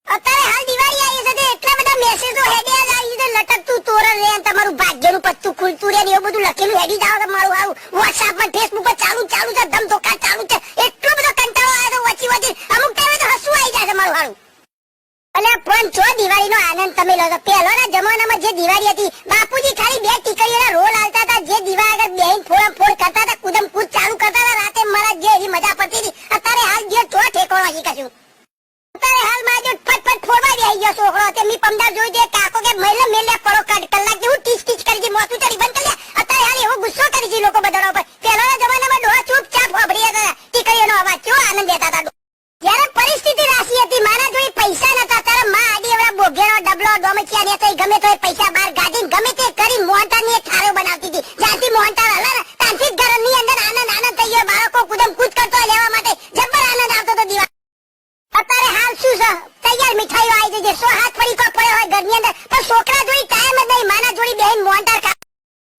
અત્યારે હાલ દિવાળી આવી છે એટલા બધા મેસેજો હેડ્યા આવી છે લટકતું તોરણ રે તમારું ભાગ્યનું પત્તું ખુલતું રે ને એવું બધું લખેલું હેડી જાવ તમારું આવું WhatsApp પર Facebook પર ચાલુ છે ધમધોકા ચાલુ છે એટલો બધો કંટાળો આવે છે વચી અમુક ટાઈમે તો હસવું આવી જાય છે મારું હારું. અને પણ જો દિવાળીનો આનંદ તમે લો છો પહેલાના જમાનામાં જે દિવાળી હતી બાપુજી ખાલી બે ટીકડીઓના રોલ આલતા હતા જે દિવાળ આગળ બેહીન ફોડ કરતા હતા કુદમ કૂદ ચાલુ કરતા હતા રાતે મારા જે એવી મજા પડતી હતી અત્યારે હાલ જે તો ઠેકોણો હજી કશું અત્યારે હાલ માં જો ફટ ફોડવા દે આવી ગયો છોકરો તે મી પમદાર જોઈ દે કાકો કે મહિલા મેલે પડો કલાક જેવું ટીચ કરી જી મોતું ચડી બંધ કરી અત્યારે હાલ એવો ગુસ્સો કરી જી લોકો બધાના ઉપર પહેલાના જમાનામાં ડોહા ચૂપચાપ વાપરી હતા ટીકડીઓનો અવાજ કેવો આનંદ લેતા હતા. જ્યારે પરિસ્થિતિ રાશી હતી મારા જોઈ પૈસા નતા ત્યારે માં આડી એવડા બોઘેનો ડબલો ડોમચિયા ને તઈ ગમે તોય પૈસા બહાર ગાડીને ગમે તે કરી મોહનતાળ ની એક થાળો બનાવતી હતી જ્યાંથી મોહનતાળ હલા ને ત્યાંથી ઘરની અંદર આનંદ થઈ ગયો બાળકો કુદમ કૂદ કરતો લેવા માટે જબર આનંદ આવતો હતો દિવાળી. અત્યારે હાલ શું છે તૈયાર મીઠાઈઓ આવી જશે 100 હાથ પડીકો પડ્યો હોય ઘરની અંદર પણ છોકરા જોઈ ટાઈમ જ નહીં માના જોડી બેહીન મોહનતાળ ખા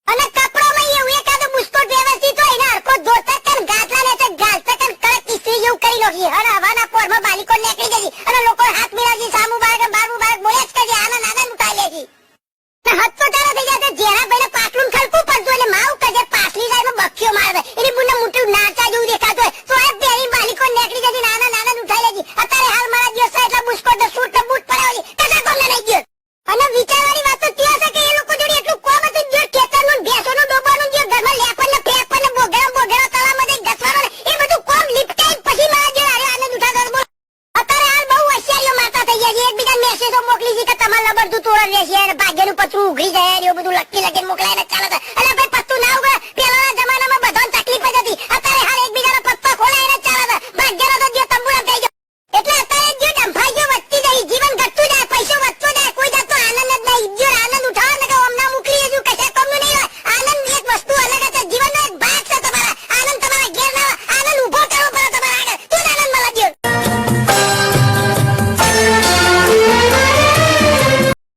અને કપડામાં એવું એકાદો બુસ્કોટ વ્યવસ્થિત હોય ને હરકો ધોતા કન ગાટલા ને ગાલતા કન કડક ઇસ્ત્રી જેવું કરી લો હર હવાના પોરમાં બાલીકો નીકળી જશે અને લોકો હાથ મિલાવી સામુ બાળક બારમુ બાળક બોલે જ કરજે આનંદ ઉઠાઈ લેજી ને હદ તો તારા થઈ જાય જેરા ભાઈને પાટલું ખલકું પડતું એટલે માવ કરજે પાછલી સાઈડમાં બખ્યો મારવે એની બુને મોટું નાચા જેવું દેખાતું હોય તો આ બેરી બાલીકો નીકળી જશે આનંદ ઉઠાઈ લેજી. અત્યારે હાલ મારા દિવસ એટલા બુસ્કોટ સૂટ ને બૂટ પડાવી કદા કોને નહીં ગયો અને વિચારવાની વાત તો ત્યાં છે કે એ લોકો જોડે એટલું કોમ હતું જે ખેતરનું ભેંસોનું ડોબાનું જે ઘરમાં લેપન ને ફેપન ને બોગેડો તળાવમાં જઈ ઘસવાનો ને એ બધું કોમ લીપટાઈ પછી મારા જે આનંદ ઉઠાતો હતો. અત્યારે હાલ બહુ હોશિયારીઓ મારતા થઈ ગયા છે એકબીજા મેસેજો મોકલી છે કે તમારે લબડતું તોરણ રહેશે અને ભાગ્યનું પતરું ઉઘડી જાય એવું બધું લખી મોકલાય ને ચાલે એટલે